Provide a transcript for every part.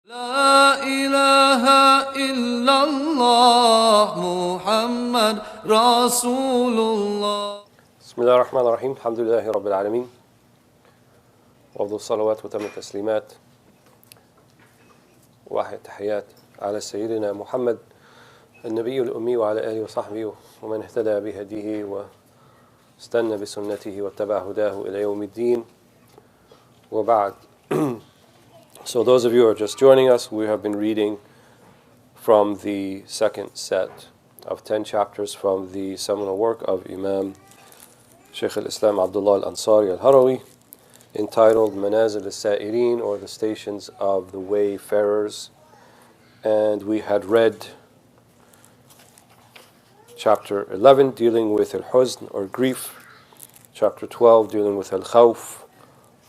لا إله إلا الله محمد رسول الله. بسم الله الرحمن الرحيم. الحمد لله رب العالمين، وأفضل الصلوات وتم التسليمات وأحيا التحيات على سيدنا محمد النبي الأمي وعلى آله وصحبه ومن اهتدى بهديه واستنى بسنته واتبع هداه إلى يوم الدين وبعد. So those of you who are just joining us, we have been reading from the second set of 10 chapters from the seminal work of Imam Shaykh al-Islam Abdullah al-Ansari al-Harawi, entitled Manazil al-Sa'irin, or the Stations of the Wayfarers. And we had read chapter 11 dealing with al-Huzn, or grief, chapter 12 dealing with al-Khawf,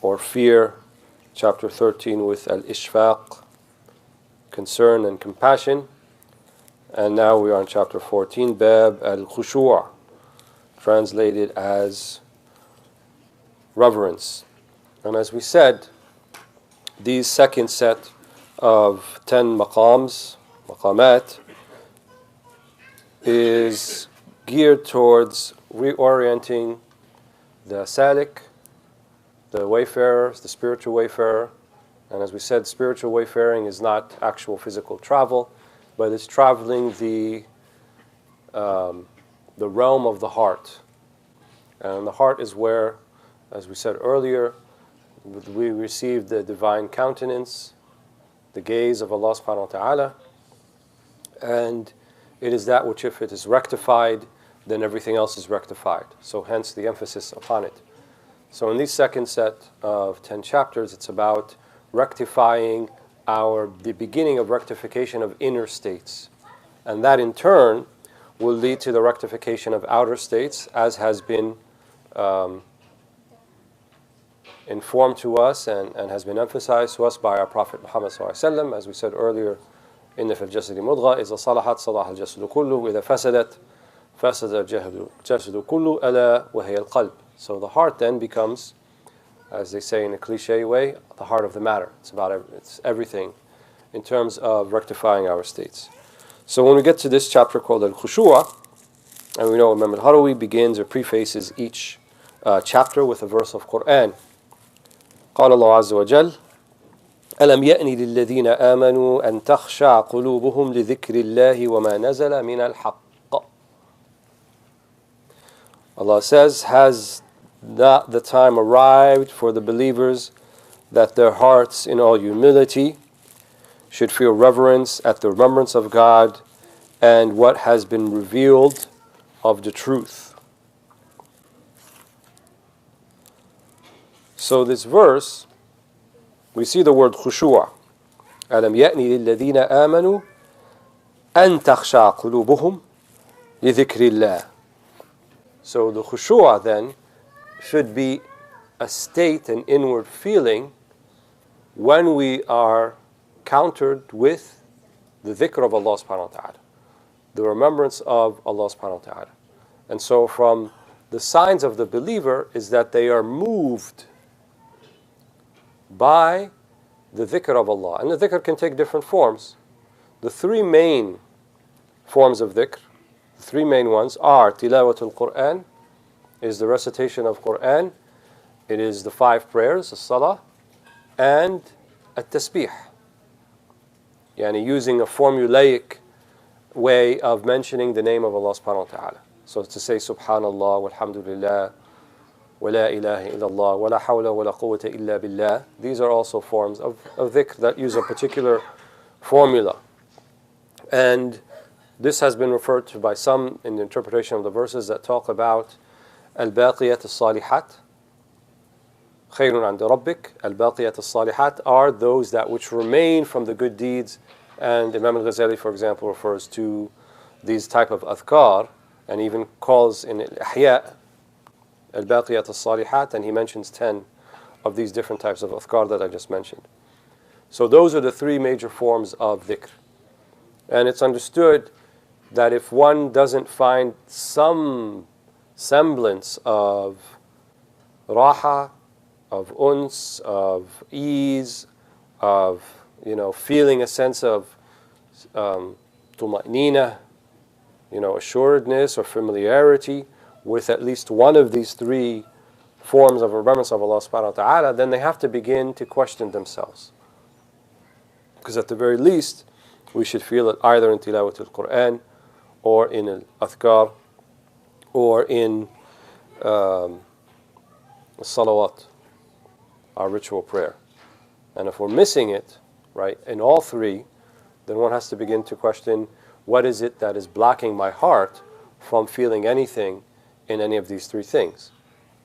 or fear, chapter 13 with al-Ishfaq, concern and compassion, and now we are in chapter 14, Bab al-Khushu', translated as reverence. And as we said, these second set of 10 maqamat, is geared towards reorienting the salik, the wayfarers, the spiritual wayfarer. And as we said, spiritual wayfaring is not actual physical travel, but it's traveling the realm of the heart. And the heart is where, as we said earlier, we receive the divine countenance, the gaze of Allah subhanahu wa ta'ala, and it is that which, if it is rectified, then everything else is rectified. So hence the emphasis upon it. So in this second set of 10 chapters, it's about rectifying the beginning of rectification of inner states. And that in turn will lead to the rectification of outer states, as has been informed to us and has been emphasized to us by our Prophet Muhammad ﷺ. As we said earlier, إن في الجسد مضغة إذا صلحت صلح الجسد كله وإذا فسدت فسد الجسد كله ألا وهي القلب. So the heart then becomes, as they say in a cliche way, the heart of the matter. It's everything in terms of rectifying our states. So when we get to this chapter called Al-Khushu', and we know Imam al-Harawi begins or prefaces each chapter with a verse of Quran. قال الله عز وجل ألم يأن للذين آمنوا أن تخشع قلوبهم لذكر الله وما نزل من الحق. Allah says, has not the time arrived for the believers that their hearts in all humility should feel reverence at the remembrance of God and what has been revealed of the truth. So this verse, we see the word khushu'. أَلَمْ يَأْنِ لِلَّذِينَ آمَنُوا أَن تَخْشَعَ قُلُوبُهُمْ لِذِكْرِ اللَّهِ. So the khushu' then should be a state, an inward feeling, when we are countered with the dhikr of Allah subhanahu wa ta'ala, the remembrance of Allah subhanahu wa ta'ala. And so from the signs of the believer is that they are moved by the dhikr of Allah. And the dhikr can take different forms. The three main forms of dhikr, the three main ones are tilawatul Quran, is the recitation of Quran, it is the 5 prayers, the salah, and at-tasbih. Yani using a formulaic way of mentioning the name of Allah subhanahu wa ta'ala. So to say subhanallah, walhamdulillah, wa la ilaha illallah, wa la hawla wa la quwwata illa billah. These are also forms of dhikr that use a particular formula. And this has been referred to by some in the interpretation of the verses that talk about al-baqiyat al-salihat, khayrun 'inda rabbik. Al-baqiyat al-salihat are those that which remain from the good deeds. And Imam al-Ghazali, for example, refers to these type of adhkar and even calls in al-ihya al-baqiyat al-salihat, and he mentions 10 of these different types of adhkar that I just mentioned. So those are the 3 major forms of dhikr. And it's understood that if one doesn't find some semblance of raha, of uns, of ease, of feeling a sense of tuma'nina, assuredness or familiarity with at least one of these three forms of remembrance of Allah subhanahu wa ta'ala, then they have to begin to question themselves. Because at the very least, we should feel it either in tilawat al-Quran, or in al-Athkar, or in salawat, our ritual prayer. And if we're missing it, right, in all three, then one has to begin to question, what is it that is blocking my heart from feeling anything in any of these three things?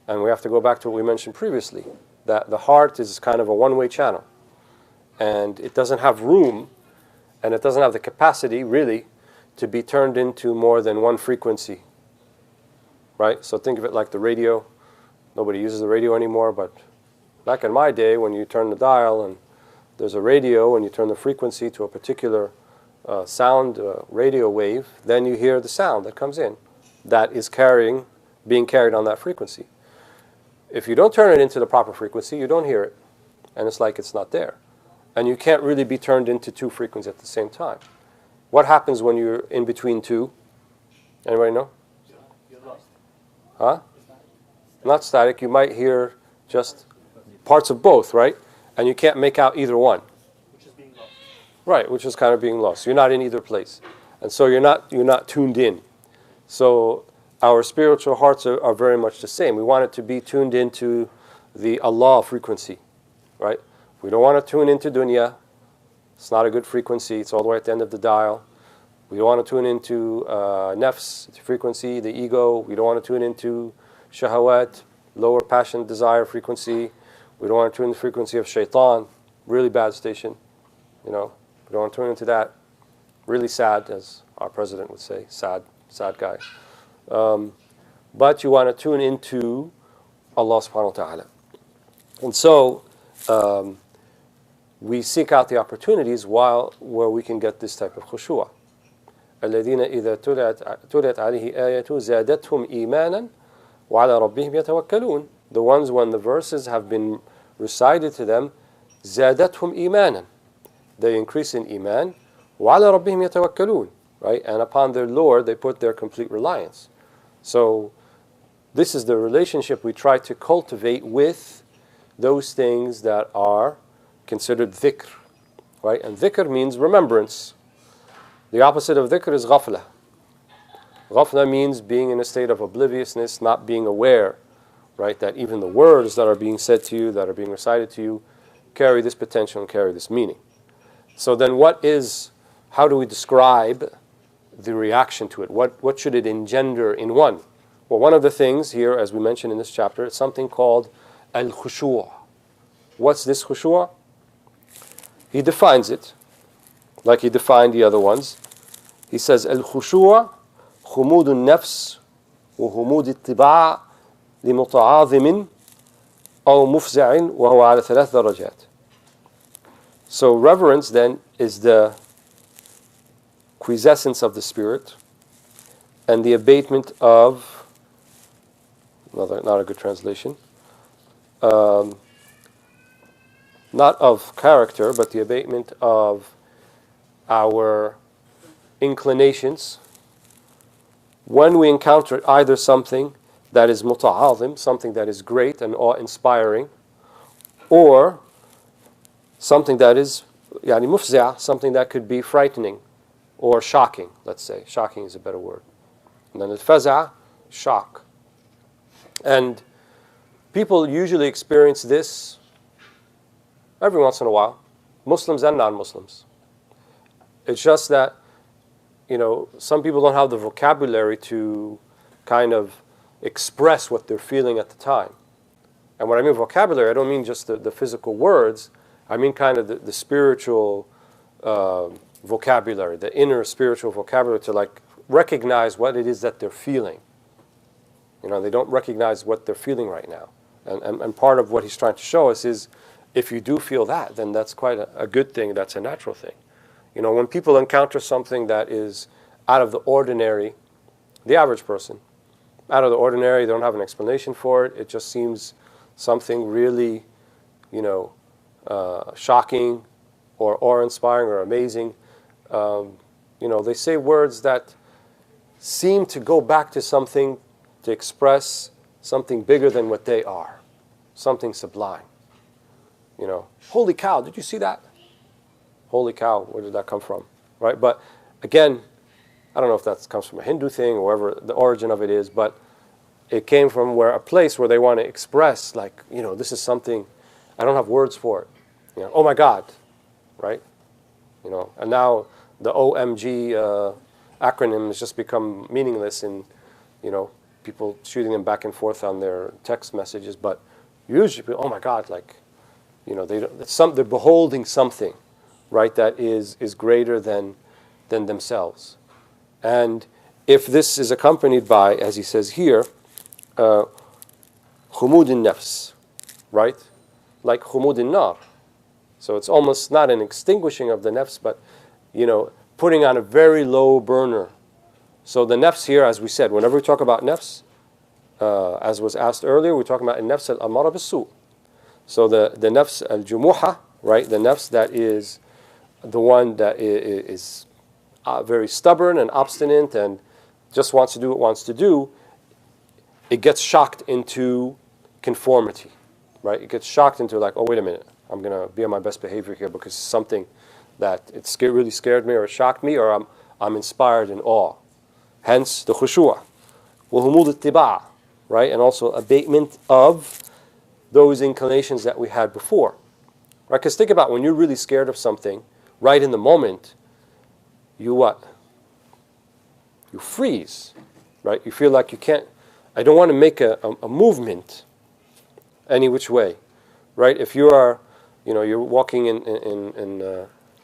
And we have to go back to what we mentioned previously, that the heart is kind of a one-way channel. And it doesn't have room, and it doesn't have the capacity, really, to be turned into more than one frequency. Right? So think of it like the radio. Nobody uses the radio anymore, but back in my day, when you turn the dial and there's a radio and you turn the frequency to a particular sound radio wave, then you hear the sound that comes in that is being carried on that frequency. If you don't turn it into the proper frequency, you don't hear it, and it's like it's not there. And you can't really be turned into two frequencies at the same time. What happens when you're in between two? Anybody know? You're lost. Huh? Not static. You might hear just parts of both, right? And you can't make out either one. Which is being lost. Right, which is kind of being lost. You're not in either place. And so you're not tuned in. So our spiritual hearts are very much the same. We want it to be tuned into the Allah frequency, right? We don't want to tune into dunya. It's not a good frequency. It's all the way at the end of the dial. We don't want to tune into nafs, the frequency, the ego. We don't want to tune into shahawat, lower passion, desire frequency. We don't want to tune the frequency of shaitan, really bad station. We don't want to tune into that. Really sad, as our president would say, sad guy. But you want to tune into Allah subhanahu wa ta'ala. And so we seek out the opportunities where we can get this type of khushu'ah. الذين إذا تليت عليه آية زادتهم إيمانا وعلى ربهم يتوكلون. The ones when the verses have been recited to them, زادتهم إيمانا. They increase in iman. وعلى ربهم يتوكلون. Right? And upon their Lord they put their complete reliance. So this is the relationship we try to cultivate with those things that are considered dhikr. Right? And dhikr means remembrance. The opposite of dhikr is ghafla. Ghafla means being in a state of obliviousness, not being aware, right, that even the words that are being said to you, that are being recited to you, carry this potential and carry this meaning. So then how do we describe the reaction to it? What should it engender in one? Well, one of the things here, as we mentioned in this chapter, is something called al-khushu'. What's this khushu'? He defines it, like he defined the other ones. He says, al-khushu' خمود النفس وهمود الطباع لمتعاظم أو مفزع وهو على 3 درجات. So reverence then is the quiescence of the spirit and the abatement of, not a good translation, not of character, but the abatement of our inclinations when we encounter either something that is muta'azim, something that is great and awe-inspiring, or something that is mufza', something that could be frightening or shocking, let's say. Shocking is a better word. And then al-faza', shock. And people usually experience this every once in a while, Muslims and non-Muslims. It's just that some people don't have the vocabulary to kind of express what they're feeling at the time. And when I mean vocabulary, I don't mean just the physical words. I mean kind of the spiritual vocabulary, the inner spiritual vocabulary to recognize what it is that they're feeling. They don't recognize what they're feeling right now. And part of what he's trying to show us is if you do feel that, then that's quite a good thing. That's a natural thing. When people encounter something that is out of the ordinary, the average person, out of the ordinary, they don't have an explanation for it. It just seems something really, shocking, or awe-inspiring or amazing. They say words that seem to go back to something, to express something bigger than what they are, something sublime. Holy cow, did you see that? Holy cow, where did that come from? Right? But again, I don't know if that comes from a Hindu thing or wherever the origin of it is, but it came from a place where they want to express, like, this is something, I don't have words for it. Oh my God, right? And now the OMG acronym has just become meaningless in, people shooting them back and forth on their text messages. But usually, oh my God, like, they're beholding something, right, that is greater than themselves. And if this is accompanied by, as he says here, khumud nafs, right, like khumud nar. So it's almost not an extinguishing of the nafs, but putting on a very low burner. So the nafs here, as we said, whenever we talk about nafs, as was asked earlier, we're talking about nafs al-amara bis-su'. So the nafs al-jumuha, right, the nafs that is the one that is very stubborn and obstinate and just wants to do what it wants to do, it gets shocked into conformity, right? It gets shocked into like, oh, wait a minute, I'm going to be on my best behavior here because something that really scared me or shocked me, or I'm inspired in awe. Hence the khushu'. وَهُمُودُ التِّبَاعِ, right? And also abatement of those inclinations that we had before. Right? Because think about when you're really scared of something, right in the moment, you what? You freeze, right? You feel like you can't, I don't want to make a movement any which way, right? If you are, you're walking in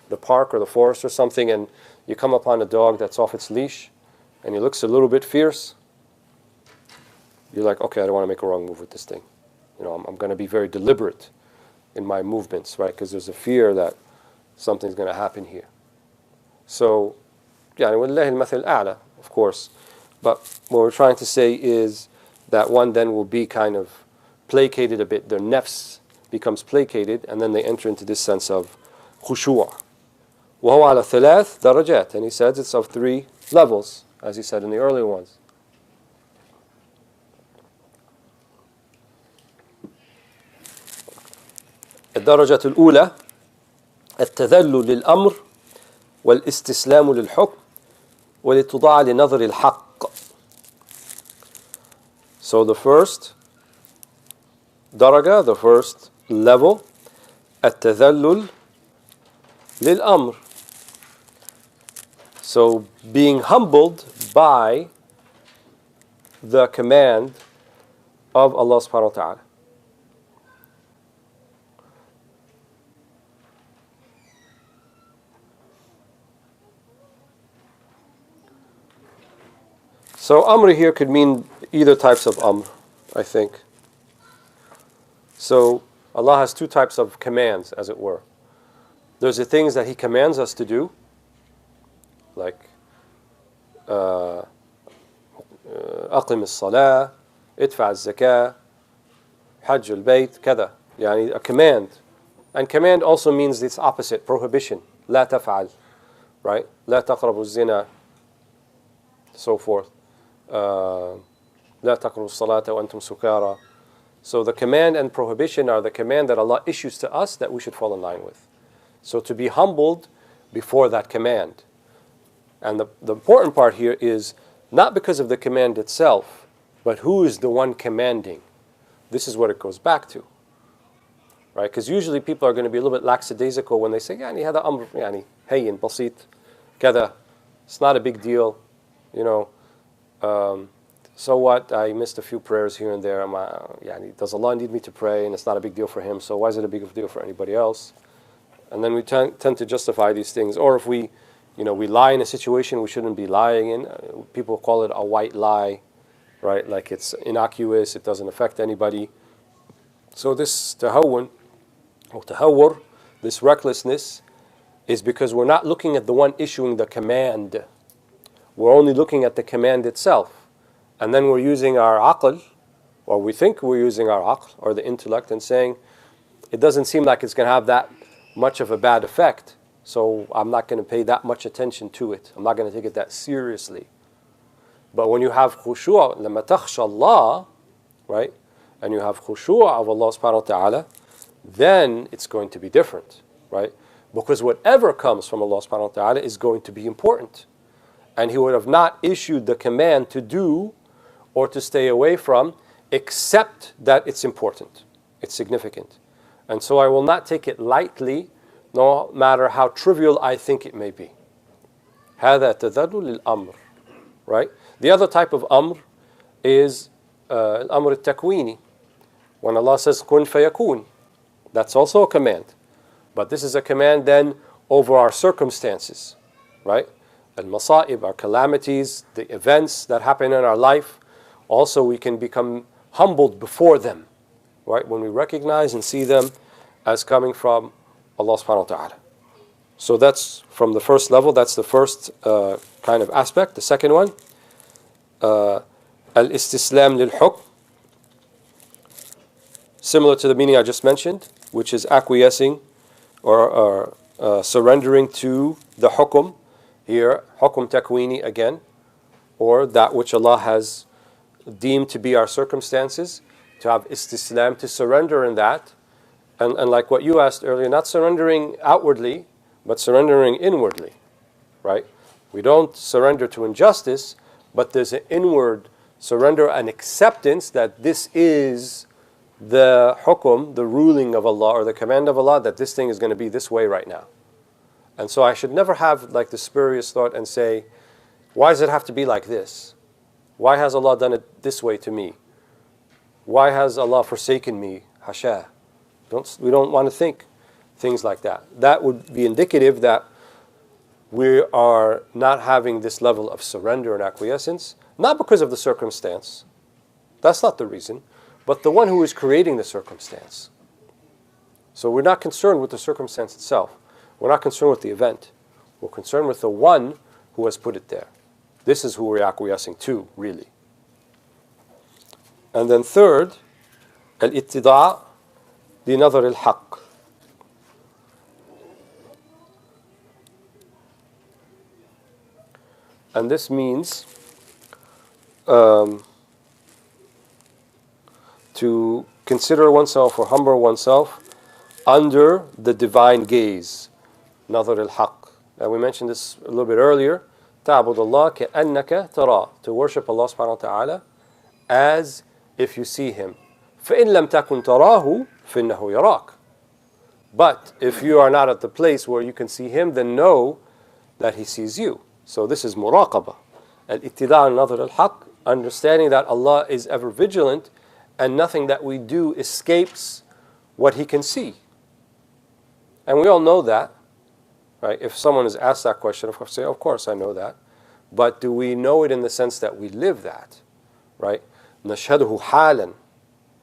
the park or the forest or something, and you come upon a dog that's off its leash, and he looks a little bit fierce, you're like, okay, I don't want to make a wrong move with this thing. I'm going to be very deliberate in my movements, right? Because there's a fear that something's going to happen here. So, وَلِلَّهِ الْمَثَلِ الْأَعْلَى, of course. But what we're trying to say is that one then will be kind of placated a bit. Their nafs becomes placated, and then they enter into this sense of khushu'. وَهُوَ عَلَى ثَلَاث دَرَجَاتٍ. And he says it's of 3 levels, as he said in the earlier ones. الدرجة الأولى التذلل للأمر والاستسلام للحكم والاتضاع لنظر الحق. So the first درجة, the first level, التذلل للأمر. So being humbled by the command of Allah subhanahu wa ta'ala. So amr here could mean either types of amr, I think. So Allah has 2 types of commands, as it were. There's the things that He commands us to do, like أقم الصلاة, ادفع الزكاة, حج البيت, كذا. يعني a command. And command also means its opposite, prohibition. لا تفعل, right? لا تقربوا الزنا, so forth. لا تقربوا الصلاة وأنتم سكارى. So the command and prohibition are the command that Allah issues to us that we should fall in line with. So to be humbled before that command. And the important part here is not because of the command itself, but who is the one commanding. This is what it goes back to. Right? Because usually people are going to be a little bit lackadaisical when they say, يعني هذا أمر يعني هين بسيط كذا. It's not a big deal, so what? I missed a few prayers here and there. Does Allah need me to pray? And it's not a big deal for Him, so why is it a big deal for anybody else? And then we tend to justify these things. Or if we lie in a situation we shouldn't be lying in, people call it a white lie, right? Like it's innocuous, it doesn't affect anybody. So this tahawun, or tahawwur, this recklessness, is because we're not looking at the one issuing the command. We're only looking at the command itself. And then we're using our aql, or we think we're using our aql, or the intellect, and saying, it doesn't seem like it's going to have that much of a bad effect, so I'm not going to pay that much attention to it. I'm not going to take it that seriously. But when you have khushu', لما تخشى Allah, right, and you have khushu' of Allah subhanahu wa ta'ala, then it's going to be different, right? Because whatever comes from Allah subhanahu wa ta'ala is going to be important. And He would have not issued the command to do or to stay away from, except that it's important, it's significant. And so I will not take it lightly, no matter how trivial I think it may be. هذا تذلل للأمر, right? The other type of amr is الأمر التكويني. When Allah says كن فيكون, that's also a command. But this is a command then over our circumstances, right? Al-masa'ib, our calamities, the events that happen in our life. Also, we can become humbled before them, right? When we recognize and see them as coming from Allah subhanahu wa ta'ala. So that's from the first level, that's the first kind of aspect. The second one, al-istislam lil-hukm, similar to the meaning I just mentioned, which is acquiescing or surrendering to the hukum. Here, hukum takwini again, or that which Allah has deemed to be our circumstances, to have istislam, to surrender in that. And like what you asked earlier, not surrendering outwardly, but surrendering inwardly, right? We don't surrender to injustice, but there's an inward surrender and acceptance that this is the hukum, the ruling of Allah, or the command of Allah, that this thing is going to be this way right now. And so I should never have like the spurious thought and say, why does it have to be like this? Why has Allah done it this way to me? Why has Allah forsaken me? Hasha. We don't want to think things like that. That would be indicative that we are not having this level of surrender and acquiescence, not because of the circumstance. That's not the reason, but the one who is creating the circumstance. So we're not concerned with the circumstance itself. We're not concerned with the event. We're concerned with the one who has put it there. This is who we're acquiescing to, really. And then third, al-ittida' li nadhar al-haqq. And this means to consider oneself or humble oneself under the divine gaze. Nadhar al-haqq. And we mentioned this a little bit earlier. تعبد الله كأنك تراه. To worship Allah subhanahu wa ta'ala as if you see Him. فإن لم تكن تراه فإنه يراك. But if you are not at the place where you can see Him, then know that He sees you. So this is muraqabah. Al-ittida' nadhar al-haqq, understanding that Allah is ever vigilant and nothing that we do escapes what He can see. And we all know that, right? If someone is asked that question, of course, say, of course I know that. But do we know it in the sense that we live that, right? نشهده حالا,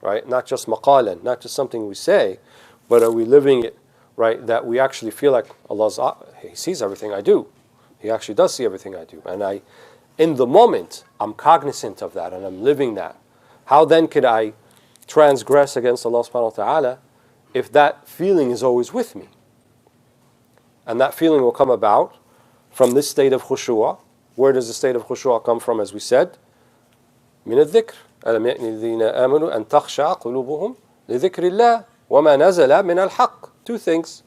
right? Not just maqalan, not just something we say, but are we living it, right? That we actually feel like He sees everything I do. He actually does see everything I do. And in the moment, I'm cognizant of that and I'm living that. How then could I transgress against Allah subhanahu wa ta'ala if that feeling is always with me? And that feeling will come about from this state of khushu'a. Where does the state of khushu'a come from, as we said? من الذكر. ألم يأن الذين آمنوا أن تخشع قلوبهم لذكر الله وما نزل من الحق. Two things.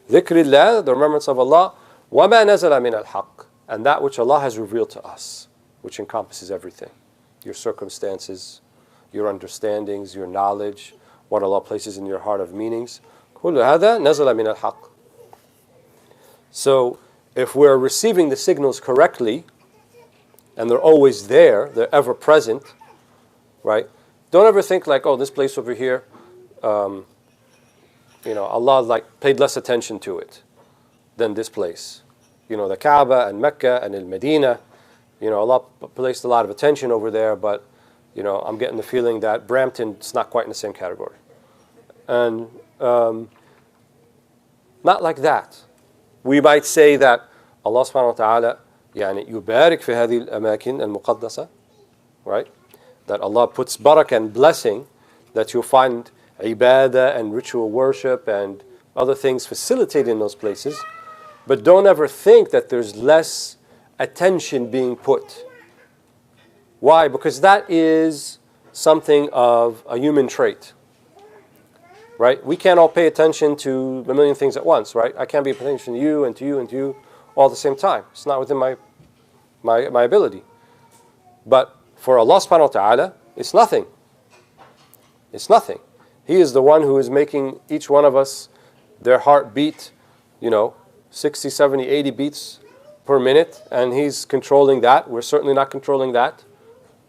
ذكر الله, the remembrance of Allah. وما نزل من الحق. And that which Allah has revealed to us, which encompasses everything. Your circumstances, your understandings, your knowledge, what Allah places in your heart of meanings. كل هذا نزل من الحق. So, if we're receiving the signals correctly, and they're always there, they're ever present, right? Don't ever think like, oh, this place over here, Allah like paid less attention to it than this place. The Kaaba and Mecca and Al-Medina, Allah placed a lot of attention over there, but, I'm getting the feeling that Brampton's not quite in the same category. And not like that. We might say that Allah subhanahu wa ta'ala يبارك في هذه الأماكن المقدسة, right? That Allah puts barakah and blessing, that you'll find ibadah and ritual worship and other things facilitated in those places, but don't ever think that there's less attention being put. Why? Because that is something of a human trait. Right? We can't all pay attention to a million things at once, right? I can't be paying attention to you and to you and to you all at the same time. It's not within my ability. But for Allah subhanahu wa ta'ala, it's nothing. It's nothing. He is the one who is making each one of us, their heart beat, 60, 70, 80 beats per minute, and He's controlling that. We're certainly not controlling that.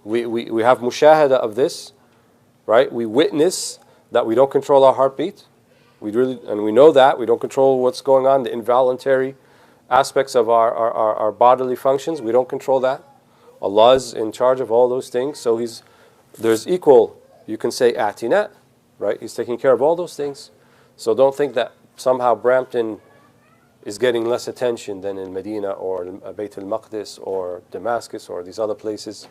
We have mushahada of this, right? We witness that we don't control our heartbeat. We know that. We don't control what's going on, the involuntary aspects of our bodily functions. We don't control that. Allah is in charge of all those things. So there's equal, you can say, atina, right? He's taking care of all those things. So don't think that somehow Brampton is getting less attention than in Medina or Bayt al-Maqdis or Damascus or these other places.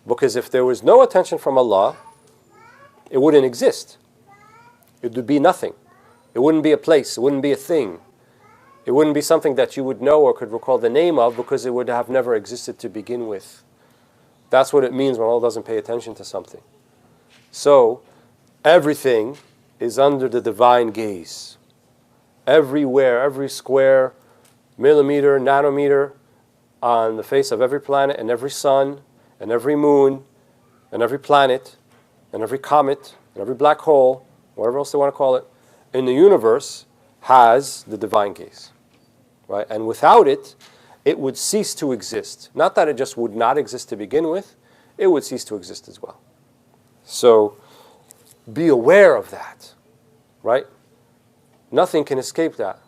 Because if there was no attention from Allah, it wouldn't exist. It would be nothing. It wouldn't be a place. It wouldn't be a thing. It wouldn't be something that you would know or could recall the name of, because it would have never existed to begin with. That's what it means when Allah doesn't pay attention to something. So, everything is under the divine gaze. Everywhere, every square millimeter, nanometer on the face of every planet and every sun and every moon and every planet and every comet and every black hole, whatever else they want to call it, in the universe has the divine gaze, right? And without it, it would cease to exist. Not that it just would not exist to begin with, it would cease to exist as well. So, be aware of that, right? Nothing can escape that.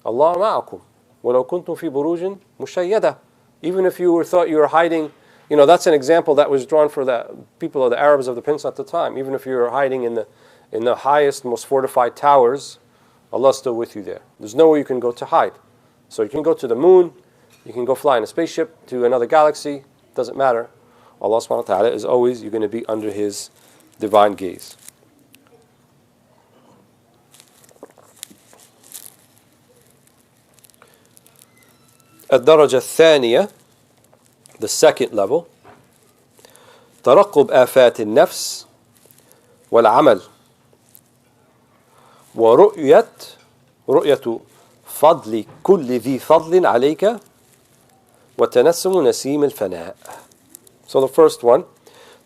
Allah ma'akum. وَلَوْ كُنْتُمْ فِي بُرُوجٍ مُشَيَّدَةٍ. Even if you thought you were hiding, that's an example that was drawn for the people of the Arabs of the Peninsula at the time. Even if you were hiding in the highest, most fortified towers, Allah's still with you there. There's nowhere you can go to hide. So you can go to the moon, you can go fly in a spaceship to another galaxy, doesn't matter. Allah subhanahu wa ta'ala is always, you're going to be under His divine gaze. الدرجة الثانية, the second level, ترقب آفات النفس والعمل رؤية فضل كل ذي فضل عليك وتنسم نسيم الفناء. So the first one,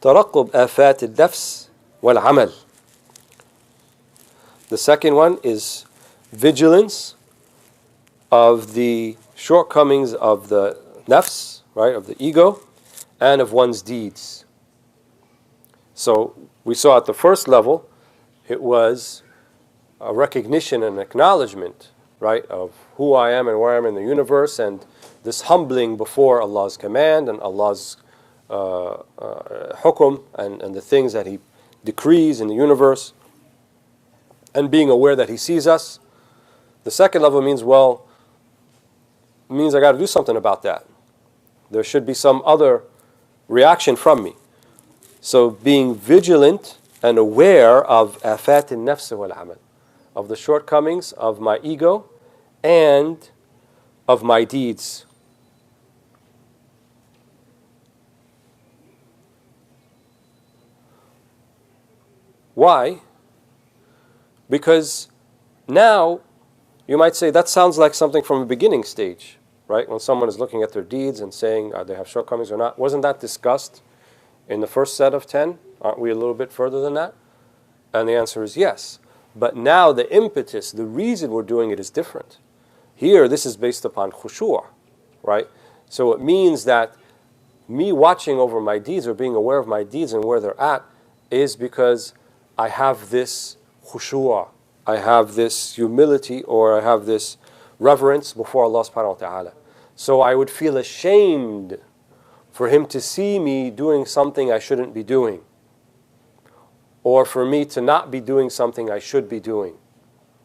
ترقب آفات النفس والعمل. The second one is vigilance of the shortcomings of the nafs, right, of the ego, and of one's deeds. So we saw at the first level, it was a recognition and acknowledgement, right, of who I am and where I am in the universe, and this humbling before Allah's command and Allah's hukum and the things that He decrees in the universe, and being aware that He sees us. The second level means I got to do something about that. There should be some other reaction from me. So being vigilant and aware of afat al-nafs wal-amal, of the shortcomings of my ego and of my deeds. Why? Because now you might say that sounds like something from a beginning stage, right? When someone is looking at their deeds and saying, they have shortcomings or not. Wasn't that discussed in the first set of 10? Aren't we a little bit further than that? And the answer is yes. But now the impetus, the reason we're doing it is different. Here, this is based upon khushu', right? So it means that me watching over my deeds or being aware of my deeds and where they're at is because I have this khushu', I have this humility, or I have this reverence before Allah subhanahu wa ta'ala. So I would feel ashamed for Him to see me doing something I shouldn't be doing, or for me to not be doing something I should be doing,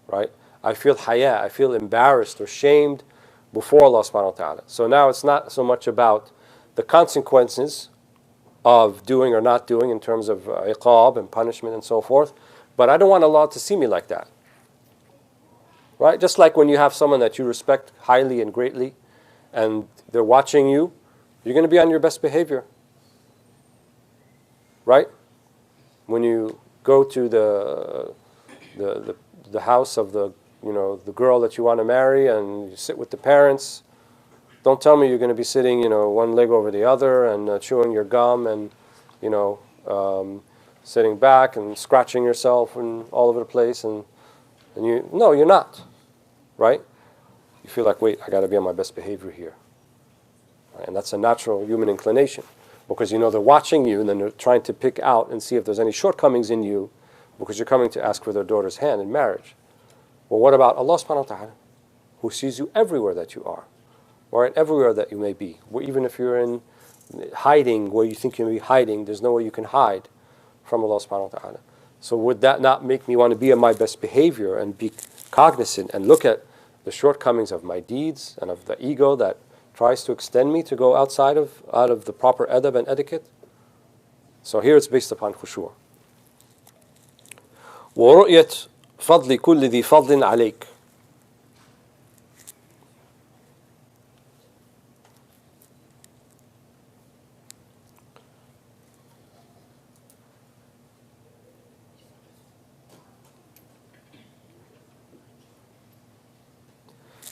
right? I feel haya, I feel embarrassed or shamed before Allah subhanahu wa ta'ala. So now it's not so much about the consequences of doing or not doing in terms of iqab and punishment and so forth, but I don't want Allah to see me like that. right? Just like when you have someone that you respect highly and greatly, and they're watching you, you're going to be on your best behavior, right? When you go to the house of the girl that you want to marry, and you sit with the parents, don't tell me you're going to be sitting, one leg over the other and chewing your gum and, sitting back and scratching yourself and all over the place. And no, you're not, right? You feel like, wait, I got to be on my best behavior here. Right? And that's a natural human inclination, because they're watching you, and then they're trying to pick out and see if there's any shortcomings in you, because you're coming to ask for their daughter's hand in marriage. Well, what about Allah subhanahu wa ta'ala, who sees you everywhere that you are, right? Everywhere that you may be. Even if you're in hiding where you think you may be hiding, there's no way you can hide from Allah subhanahu wa ta'ala. So would that not make me want to be on my best behavior and be cognizant and look at the shortcomings of my deeds and of the ego that tries to extend me to go out of the proper adab and etiquette? So here it's based upon khushu'. وَرُؤْيَةْ فَضْلِ كُلِّ ذِي فَضْلٍ عَلَيْكَ.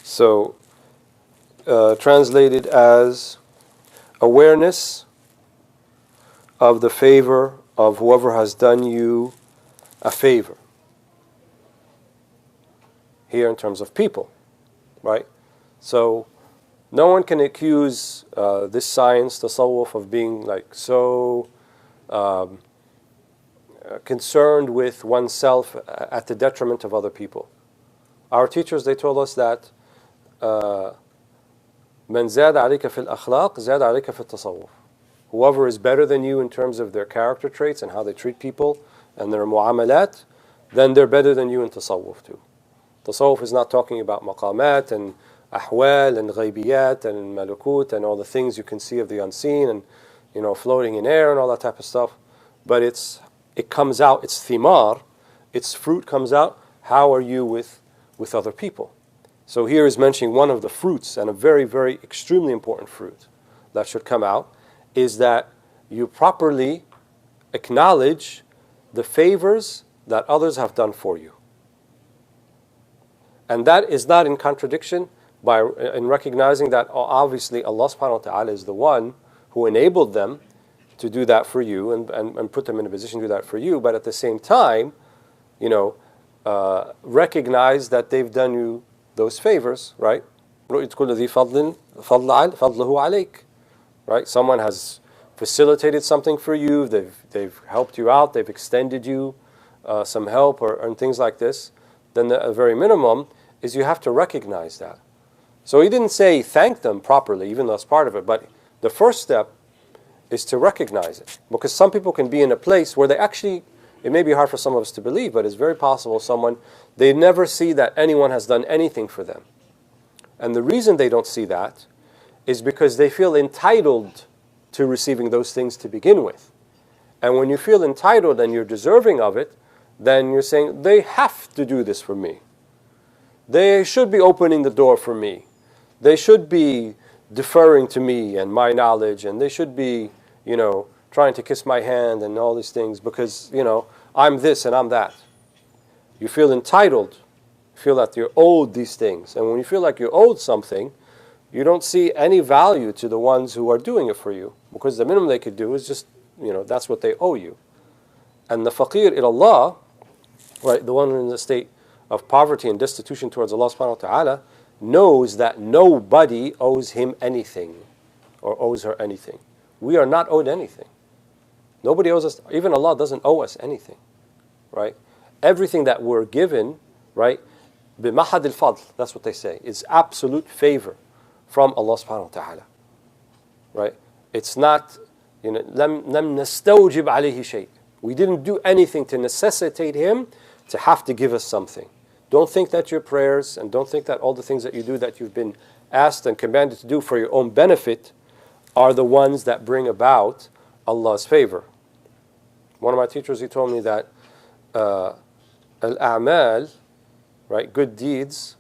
So, translated as awareness of the favor of whoever has done you a favor. Here in terms of people, right? So, no one can accuse this science, tasawwuf, of being like so concerned with oneself at the detriment of other people. Our teachers, they told us that من زاد عليك في الأخلاق زاد عليك في التصوف. Whoever is better than you in terms of their character traits and how they treat people and their mu'amalat, then they're better than you in tasawwuf too. Tasawwuf is not talking about maqamat and ahwal and ghaybiyat and malakut and all the things you can see of the unseen and floating in air and all that type of stuff. But it comes out, its thimar, its fruit comes out. How are you with other people? So here is mentioning one of the fruits, and a very, very extremely important fruit that should come out, is that you properly acknowledge the favors that others have done for you. And that is not in contradiction in recognizing that obviously Allah subhanahu wa ta'ala is the one who enabled them to do that for you and put them in a position to do that for you, but at the same time, recognize that they've done you those favors, right? رُؤْيَةْ كُلِّ ذِي فَضْلُهُ عَلَيْكَ. Right? Someone has facilitated something for you, they've helped you out, they've extended you some help and things like this. Then the very minimum is you have to recognize that. So he didn't say thank them properly, even though that's part of it, but the first step is to recognize it. Because some people can be in a place where they actually, it may be hard for some of us to believe, but it's very possible they never see that anyone has done anything for them. And the reason they don't see that is because they feel entitled to receiving those things to begin with. And when you feel entitled and you're deserving of it, then you're saying, they have to do this for me. They should be opening the door for me. They should be deferring to me and my knowledge, and they should be, trying to kiss my hand and all these things because, I'm this and I'm that. You feel entitled, feel that you're owed these things. And when you feel like you're owed something, you don't see any value to the ones who are doing it for you, because the minimum they could do is just, that's what they owe you. And the faqir ilallah, right, the one in the state of poverty and destitution towards Allah subhanahu wa ta'ala, knows that nobody owes him anything or owes her anything. We are not owed anything. Nobody owes us, even Allah doesn't owe us anything, right? Everything that we're given, right, بِمَحَدِ الْفَضْلِ, that's what they say, is absolute favor from Allah subhanahu wa ta'ala, right? It's not, لَمْ نَسْتَوْجِبْ عَلَيْهِ شَيْءٍ. We didn't do anything to necessitate Him to have to give us something. Don't think that your prayers and don't think that all the things that you do that you've been asked and commanded to do for your own benefit are the ones that bring about Allah's favor. One of my teachers, he told me that al-a'mal, right, good deeds,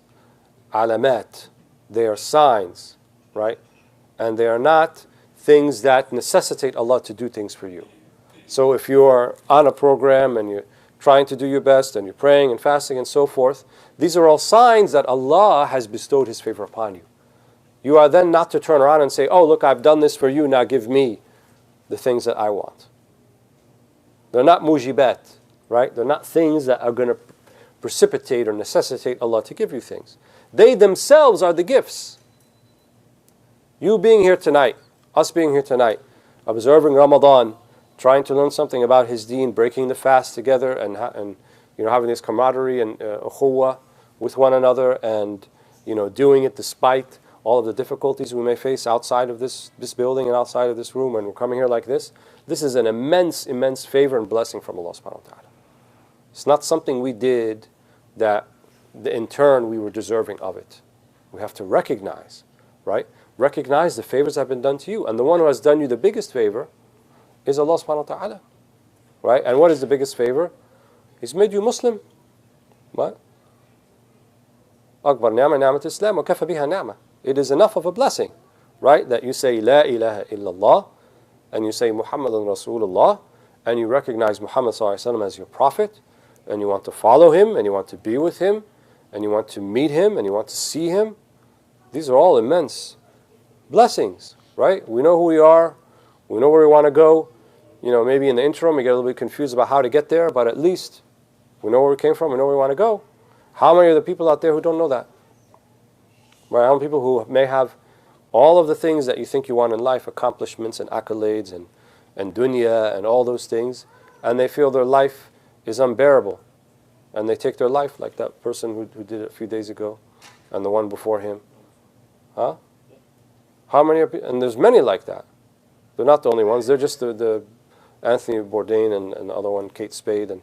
alamat. They are signs, right? And they are not things that necessitate Allah to do things for you. So if you are on a program and you're trying to do your best and you're praying and fasting and so forth, these are all signs that Allah has bestowed His favor upon you. You are then not to turn around and say, oh, look, I've done this for you, now give me the things that I want. They're not mujibat, right? They're not things that are going to precipitate or necessitate Allah to give you things. They themselves are the gifts. You being here tonight, us being here tonight, observing Ramadan, trying to learn something about His deen, breaking the fast together and having this camaraderie and ukhuwah with one another, and doing it despite all of the difficulties we may face outside of this building and outside of this room, and we're coming here like this. This is an immense, immense favor and blessing from Allah subhanahu wa ta'ala. It's not something we did that in turn we were deserving of it. We have to recognize, right? Recognize the favors that have been done to you. And the one who has done you the biggest favor is Allah subhanahu wa ta'ala. Right? And what is the biggest favor? He's made you Muslim. What? Akbar ni'mah ni'mat Islam wa kafa biha ni'mah. It is enough of a blessing, right? That you say La ilaha illallah, and you say Muhammadan Rasulullah, and you recognize Muhammad sallallahu alaihi wasallam as your prophet, and you want to follow him, and you want to be with him, and you want to meet him, and you want to see him. These are all immense blessings, right? We know who we are. We know where we want to go. Maybe in the interim we get a little bit confused about how to get there, but at least we know where we came from, we know where we want to go. How many are the people out there who don't know that? Right? How many people who may have all of the things that you think you want in life, accomplishments and accolades and dunya and all those things, and they feel their life is unbearable, and they take their life like that person who did it a few days ago and the one before him. Huh? How many are people? And there's many like that. They're not the only ones. They're just the Anthony Bourdain and the other one, Kate Spade, and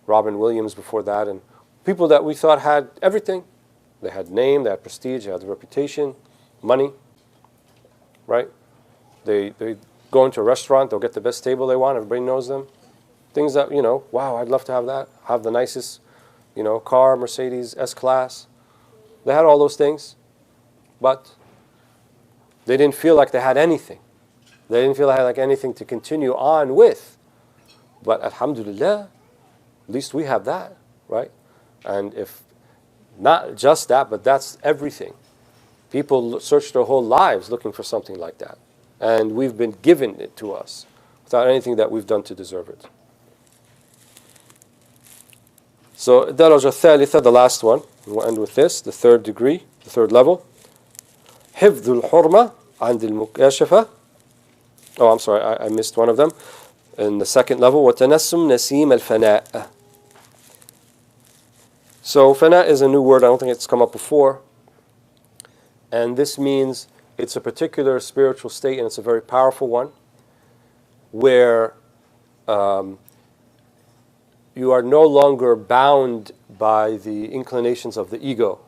Robin Williams before that, and people that we thought had everything. They had name, they had prestige, they had reputation, money, right? They go into a restaurant, they'll get the best table they want, everybody knows them. Things that, wow, I'd love to have that. Have the nicest, car, Mercedes, S-Class. They had all those things, but they didn't feel like they had anything. They didn't feel like they had anything to continue on with. But alhamdulillah, at least we have that, right? And if not just that, but that's everything. People search their whole lives looking for something like that. And we've been given it to us without anything that we've done to deserve it. So, daraja thalitha, the last one. We'll end with this, the third degree, the third level. حفظ الحرمة عند المكاشفة. Oh, I'm sorry, I missed one of them. In the second level, وتنسم نسيم الفناء. So, fana is a new word. I don't think it's come up before. And this means it's a particular spiritual state, and it's a very powerful one, where you are no longer bound by the inclinations of the ego.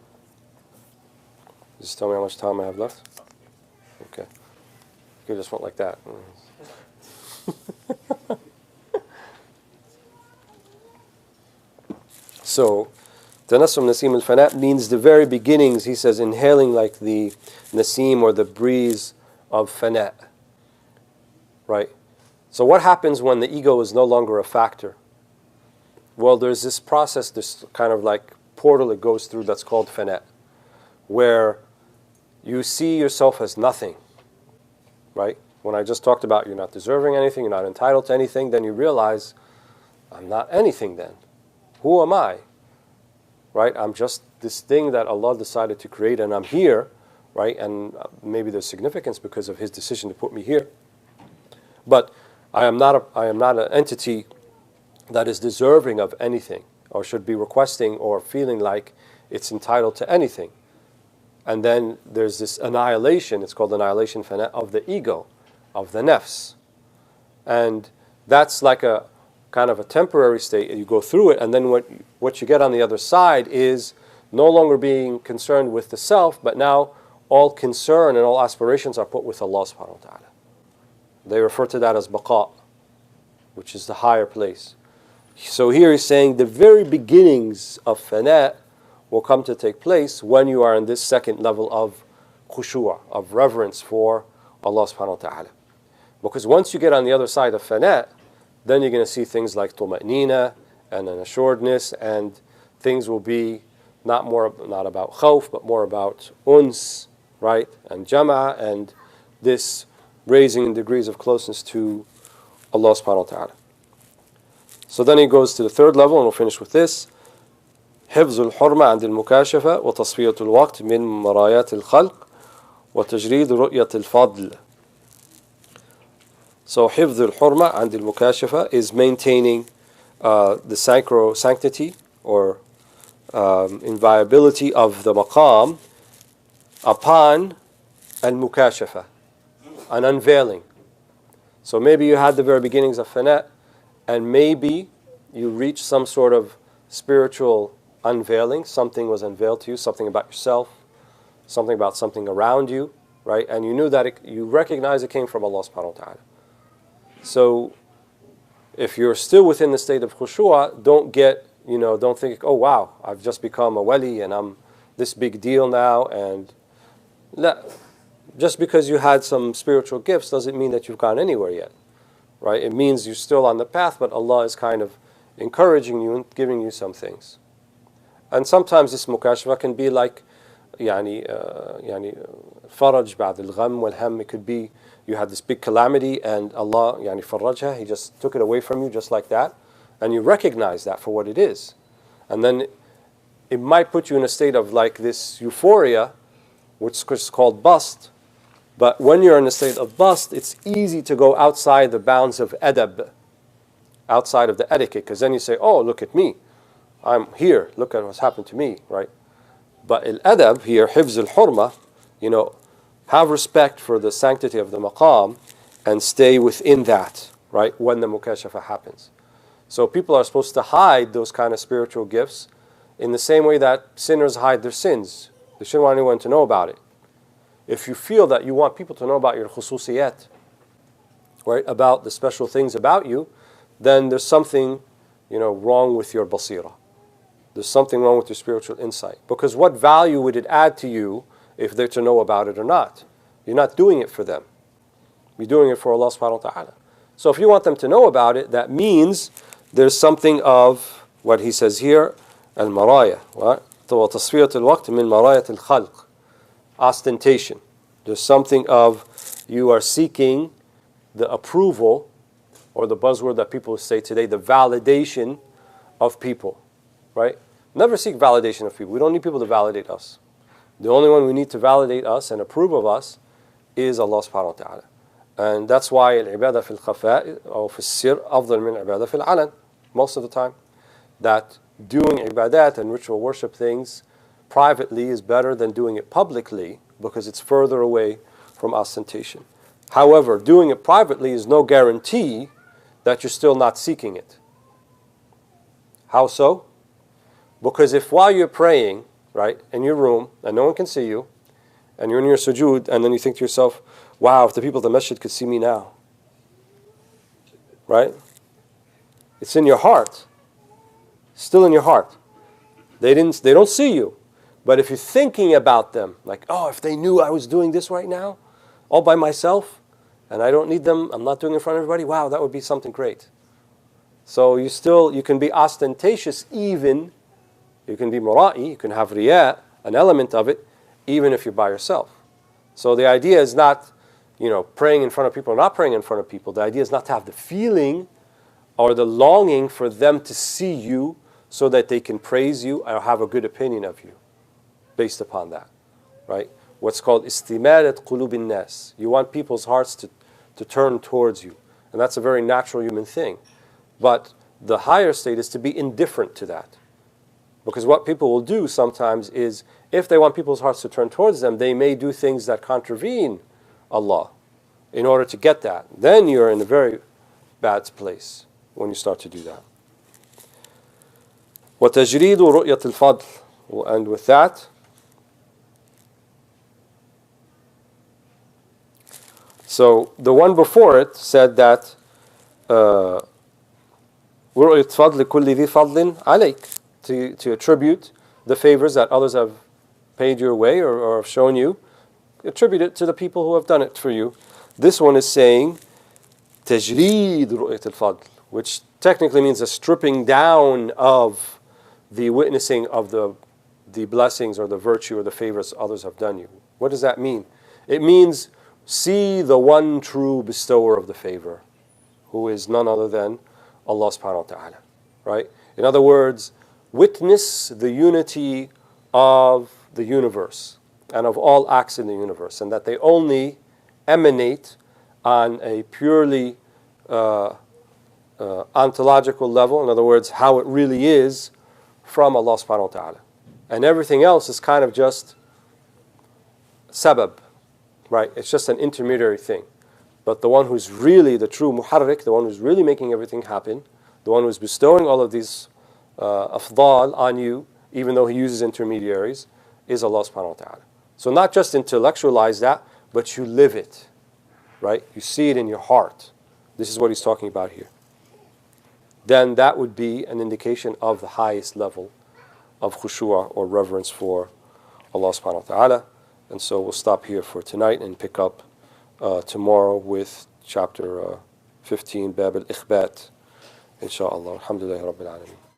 Just tell me how much time I have left. Okay. You just went like that. So, Tanassum Nasim al-Fana means the very beginnings, he says, inhaling like the Nasim or the breeze of Fana. Right? So what happens when the ego is no longer a factor? Well, there's this process, this kind of like portal it goes through that's called Fana, where you see yourself as nothing. Right? When I just talked about you're not deserving anything, you're not entitled to anything, then you realize, I'm not anything then. Who am I? Right? I'm just this thing that Allah decided to create, and I'm here, right? And maybe there's significance because of His decision to put me here. But I am not an entity that is deserving of anything, or should be requesting or feeling like it's entitled to anything. And then there's this annihilation, it's called annihilation of the ego, of the nafs. And that's like a kind of a temporary state. You go through it, and then what you get on the other side is no longer being concerned with the self, but now all concern and all aspirations are put with Allah subhanahu wa ta'ala. They refer to that as baqa, which is the higher place. So here he's saying the very beginnings of fana will come to take place when you are in this second level of khushu'ah, of reverence for Allah subhanahu wa ta'ala. Because once you get on the other side of fana, then you're going to see things like tuma'nina and an assuredness, and things will be not about khawf, but more about uns, right, and jama, and this raising in degrees of closeness to Allah subhanahu wa ta'ala. So then he goes to the third level, and we'll finish with this. حفظ الحرمة عند المكاشفة وتصفية الوقت من مرايات الخلق وتجريد رؤية الفضل. So حفظ الحرمة عند المكاشفة is maintaining the sanctity or inviolability of the maqam upon al-mukashafa, an unveiling. So maybe you had the very beginnings of fana, and maybe you reached some sort of spiritual unveiling. Something was unveiled to you, something about yourself, something about something around you, right? And you knew that you recognized it came from Allah subhanahu wa ta'ala. So if you're still within the state of khushu'ah, don't think, oh wow, I've just become a wali and I'm this big deal now. And just because you had some spiritual gifts doesn't mean that you've gone anywhere yet, right? It means you're still on the path, but Allah is kind of encouraging you and giving you some things. And sometimes this mukashfa can be like faraj ba'd al-gham wal-ham. It could be you had this big calamity and Allah farajha, He just took it away from you just like that, and you recognize that for what it is. And then it might put you in a state of like this euphoria, which is called bust. But when you're in a state of bust, it's easy to go outside the bounds of adab, outside of the etiquette, because then you say, oh, look at me. I'm here. Look at what's happened to me, right? But al-adab here, hifz al-hurma, have respect for the sanctity of the maqam and stay within that, right, when the mukashafa happens. So people are supposed to hide those kind of spiritual gifts in the same way that sinners hide their sins. They shouldn't want anyone to know about it. If you feel that you want people to know about your khususiyat, right, about the special things about you, then there's something, wrong with your basira. There's something wrong with your spiritual insight. Because what value would it add to you if they're to know about it or not? You're not doing it for them. You're doing it for Allah subhanahu wa ta'ala. So if you want them to know about it, that means there's something of what he says here, al-maraya, right? وَتَصْفِيَةُ الْوَقْتِ مِنْ مَرَايَةِ الْخَلْقِ. Ostentation. There's something of you are seeking the approval, or the buzzword that people say today, the validation of people, right? Never seek validation of people. We don't need people to validate us. The only one we need to validate us and approve of us is Allah subhanahu wa ta'ala. And that's why al-ibadah fil khafa' or fil sir afdal min ibadah fil alan. Most of the time, that doing ibadat and ritual worship things privately is better than doing it publicly, because it's further away from ostentation. However, doing it privately is no guarantee that you're still not seeking it. How so? Because if while you're praying, right, in your room, and no one can see you, and you're in your sujood, and then you think to yourself, wow, if the people at the masjid could see me now. Right? It's in your heart. Still in your heart. They don't see you. But if you're thinking about them, like, oh, if they knew I was doing this right now, all by myself, and I don't need them, I'm not doing it in front of everybody, wow, that would be something great. So you can be ostentatious even, you can be mura'i, you can have riya, an element of it, even if you're by yourself. So the idea is not, praying in front of people or not praying in front of people. The idea is not to have the feeling or the longing for them to see you so that they can praise you or have a good opinion of you based upon that, right? What's called istimadat qulubin nas. You want people's hearts to turn towards you. And that's a very natural human thing. But the higher state is to be indifferent to that. Because what people will do sometimes is, if they want people's hearts to turn towards them, they may do things that contravene Allah in order to get that. Then you're in a very bad place when you start to do that. وَتَجْرِيدُ رُؤْيَةِ الْفَضْلِ. We'll end with that. So the one before it said that وَرُؤْيَةِ فَضْلِ كُلِّ ذِي فَضْلٍ عَلَيْكَ, to attribute the favors that others have paid your way or have shown you, attribute it to the people who have done it for you. This one is saying تجريد رؤية الفضل, which technically means a stripping down of the witnessing of the blessings or the virtue or the favors others have done you. What does that mean? It means see the one true bestower of the favor, who is none other than Allah subhanahu wa ta'ala. Right? In other words, witness the unity of the universe and of all acts in the universe, and that they only emanate on a purely ontological level, in other words, how it really is from Allah subhanahu wa ta'ala. And everything else is kind of just sabab, right? It's just an intermediary thing. But the one who's really the true muharrik, the one who's really making everything happen, the one who's bestowing all of these afdal on you, even though he uses intermediaries, is Allah subhanahu wa ta'ala. So not just intellectualize that, but you live it, right? You see it in your heart. This is what he's talking about here. Then that would be an indication of the highest level of khushu'ah or reverence for Allah subhanahu wa ta'ala. And so we'll stop here for tonight and pick up tomorrow with chapter 15, Bab al-Ikhbat, inshaAllah. Alhamdulillah Rabbil Alameen.